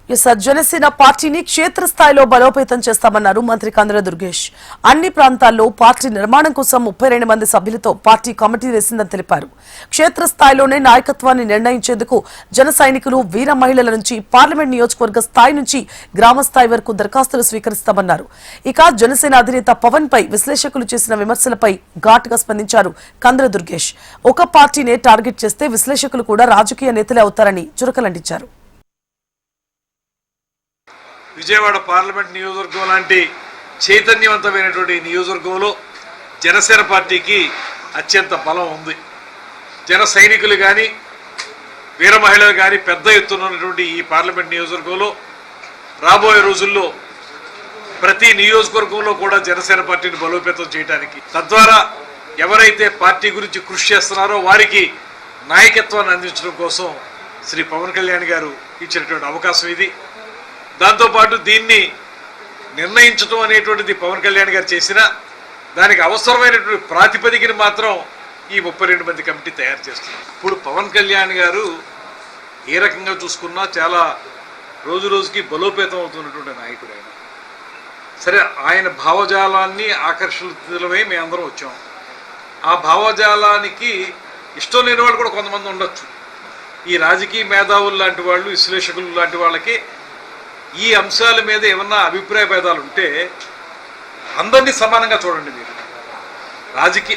జనసేన పార్టీని క్షేత్రస్థాయిలో బలోపేతం చేస్తామన్నారు మంత్రి కందుల దుర్గేష్. అన్ని ప్రాంతాల్లో పార్టీ నిర్మాణం కోసం 32 మంది సభ్యులతో పార్టీ కమిటీ వేసిందని తెలిపారు. క్షేత్రస్థాయిలోనే నాయకత్వాన్ని నిర్ణయించేందుకు జన సైనికులు, వీర మహిళల నుంచి పార్లమెంట్ నియోజకవర్గ స్థాయి నుంచి గ్రామ స్థాయి వరకు దరఖాస్తులు స్వీకరిస్తామన్నారు. ఇక జనసేన అధినేత పవన్ పై విశ్లేషకులు చేసిన విమర్శలపై ఘాటుగా స్పందించారు కందుల దుర్గేష్. ఒక పార్టీనే టార్గెట్ చేస్తే విశ్లేషకులు కూడా రాజకీయ నేతలే అవుతారని చురకలంటించారు. విజయవాడ పార్లమెంట్ నియోజకవర్గం లాంటి చైతన్యవంతమైనటువంటి నియోజకవర్గంలో జనసేన పార్టీకి అత్యంత బలం ఉంది. జన సైనికులు కానీ, వీర మహిళలు కానీ పెద్ద ఎత్తున ఉన్నటువంటి ఈ పార్లమెంట్ నియోజకవర్గంలో రాబోయే రోజుల్లో ప్రతి నియోజకవర్గంలో కూడా జనసేన పార్టీని బలోపేతం చేయడానికి, తద్వారా ఎవరైతే పార్టీ గురించి కృషి చేస్తున్నారో వారికి నాయకత్వాన్ని అందించడం కోసం శ్రీ పవన్ కళ్యాణ్ గారు ఇచ్చినటువంటి అవకాశం ఇది. దాంతోపాటు దీన్ని నిర్ణయించడం అనేటువంటిది పవన్ కళ్యాణ్ గారు చేసినా దానికి అవసరమైనటువంటి ప్రాతిపదికని మాత్రం ఈ 32 మంది కమిటీ తయారు చేస్తున్నారు. ఇప్పుడు పవన్ కళ్యాణ్ గారు ఏ రకంగా చూసుకున్నా చాలా రోజు రోజుకి బలోపేతం అవుతున్నటువంటి నాయకుడు ఆయన. సరే, ఆయన భావజాలాన్ని ఆకర్షితులమై మేమందరం వచ్చాం. ఆ భావజాలానికి ఇష్టం లేని వాళ్ళు కూడా కొంతమంది ఉండొచ్చు. ఈ రాజకీయ మేధావులు లాంటి వాళ్ళు, విశ్లేషకులు లాంటి వాళ్ళకి ఈ అంశాల మీద ఏమన్నా అభిప్రాయ భేదాలు ఉంటే అందరినీ సమానంగా చూడండి. మీరు రాజకీయ